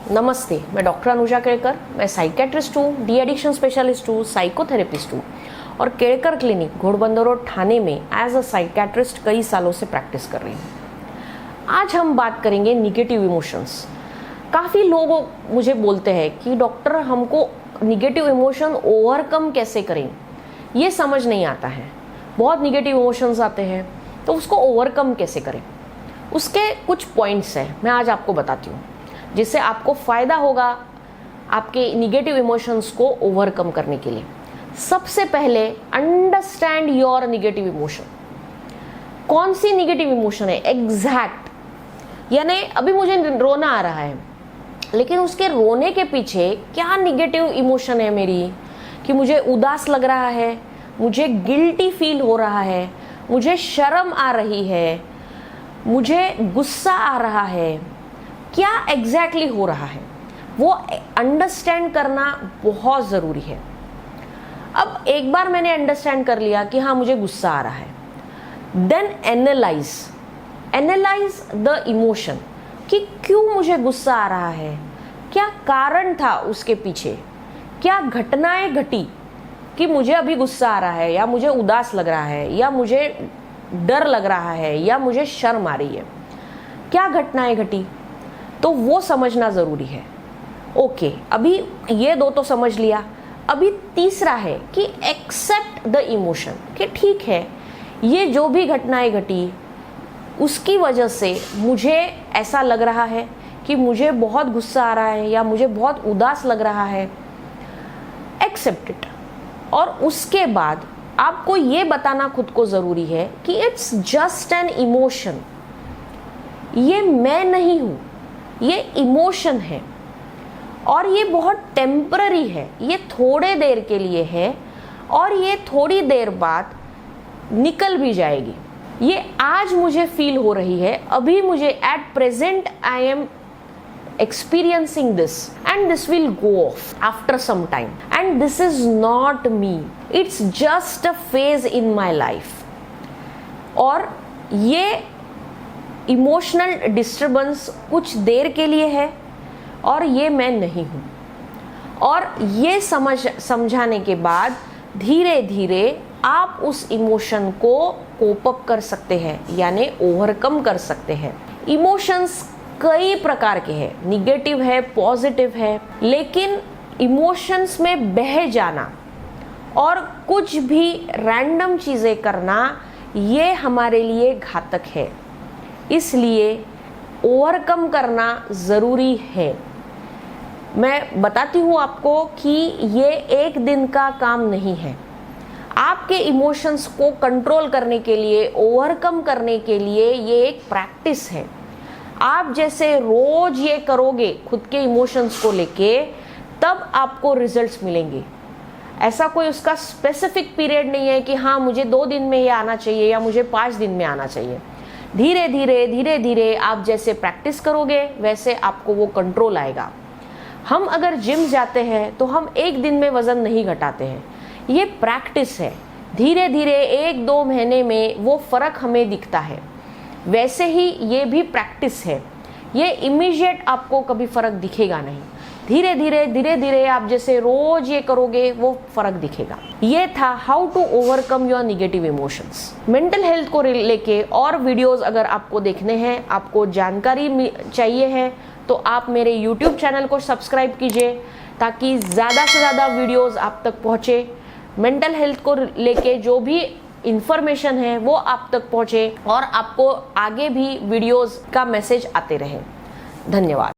नमस्ते, मैं डॉक्टर अनुजा केड़कर। मैं साइकेट्रिस्ट हूँ, डी एडिक्शन स्पेशलिस्ट हूँ, साइकोथेरेपिस्ट हूँ और केड़कर क्लिनिक घोड़बंदर रोड ठाणे में एज अ साइकेट्रिस्ट कई सालों से प्रैक्टिस कर रही हूँ। आज हम बात करेंगे निगेटिव इमोशंस। काफ़ी लोग मुझे बोलते हैं कि डॉक्टर हमको निगेटिव इमोशन ओवरकम कैसे करें, ये समझ नहीं आता है। बहुत निगेटिव इमोशंस आते हैं तो उसको ओवरकम कैसे करें, उसके कुछ पॉइंट्स हैं, मैं आज आपको बताती हूँ, जिससे आपको फ़ायदा होगा आपके निगेटिव इमोशंस को ओवरकम करने के लिए। सबसे पहले अंडरस्टैंड योर निगेटिव इमोशन। कौन सी निगेटिव इमोशन है एग्जैक्ट, यानी अभी मुझे रोना आ रहा है लेकिन उसके रोने के पीछे क्या निगेटिव इमोशन है मेरी, कि मुझे उदास लग रहा है, मुझे गिल्टी फील हो रहा है, मुझे शर्म आ रही है, मुझे गुस्सा आ रहा है, क्या एग्जैक्टली हो रहा है, वो अंडरस्टैंड करना बहुत ज़रूरी है। अब एक बार मैंने अंडरस्टैंड कर लिया कि हाँ मुझे गुस्सा आ रहा है, देन एनालाइज द इमोशन कि क्यों मुझे गुस्सा आ रहा है, क्या कारण था उसके पीछे, क्या घटनाएं घटी कि मुझे अभी गुस्सा आ रहा है, या मुझे उदास लग रहा है, या मुझे डर लग रहा है, या मुझे शर्म आ रही है, क्या घटनाएं घटी, तो वो समझना ज़रूरी है। ओके, अभी ये दो तो समझ लिया। अभी तीसरा है कि एक्सेप्ट द इमोशन, कि ठीक है ये जो भी घटनाएं घटी उसकी वजह से मुझे ऐसा लग रहा है कि मुझे बहुत गुस्सा आ रहा है या मुझे बहुत उदास लग रहा है। Accept it. और उसके बाद आपको ये बताना खुद को ज़रूरी है कि इट्स जस्ट एन इमोशन, ये मैं नहीं हूँ, ये इमोशन है और ये बहुत टेम्पररी है, ये थोड़े देर के लिए है और ये थोड़ी देर बाद निकल भी जाएगी। ये आज मुझे फील हो रही है, अभी मुझे at present I am experiencing this and this will go off after some time and this is not me, it's just a phase in my life। और ये इमोशनल डिस्टर्बेंस कुछ देर के लिए है और ये मैं नहीं हूँ। और ये समझाने के बाद धीरे धीरे आप उस इमोशन को कोप अप कर सकते हैं, यानी ओवरकम कर सकते हैं। इमोशंस कई प्रकार के हैं, निगेटिव है, पॉजिटिव है, लेकिन इमोशंस में बह जाना और कुछ भी रैंडम चीज़ें करना ये हमारे लिए घातक है, इसलिए ओवरकम करना ज़रूरी है। मैं बताती हूँ आपको कि ये एक दिन का काम नहीं है। आपके इमोशंस को कंट्रोल करने के लिए, ओवरकम करने के लिए ये एक प्रैक्टिस है। आप जैसे रोज ये करोगे खुद के इमोशंस को लेके, तब आपको रिजल्ट्स मिलेंगे। ऐसा कोई उसका स्पेसिफिक पीरियड नहीं है कि हाँ मुझे 2 दिन में ये आना चाहिए या मुझे 5 दिन में आना चाहिए। धीरे धीरे आप जैसे प्रैक्टिस करोगे वैसे आपको वो कंट्रोल आएगा। हम अगर जिम जाते हैं तो हम एक दिन में वज़न नहीं घटाते हैं, ये प्रैक्टिस है। धीरे धीरे 1-2 महीने में वो फ़र्क हमें दिखता है। वैसे ही ये भी प्रैक्टिस है, ये इमीडिएट आपको कभी फ़र्क दिखेगा नहीं। धीरे धीरे आप जैसे रोज ये करोगे वो फ़र्क दिखेगा। ये था how to overcome your negative emotions. Mental health को लेके और वीडियोस अगर आपको देखने हैं, आपको जानकारी चाहिए है, तो आप मेरे यूट्यूब चैनल को सब्सक्राइब कीजिए ताकि ज़्यादा से ज़्यादा वीडियोज़ आप तक पहुँचे। मेंटल हेल्थ को लेके जो भी इंफॉर्मेशन है वो आप तक पहुँचे और आपको आगे भी वीडियोस का मैसेज आते रहे। धन्यवाद।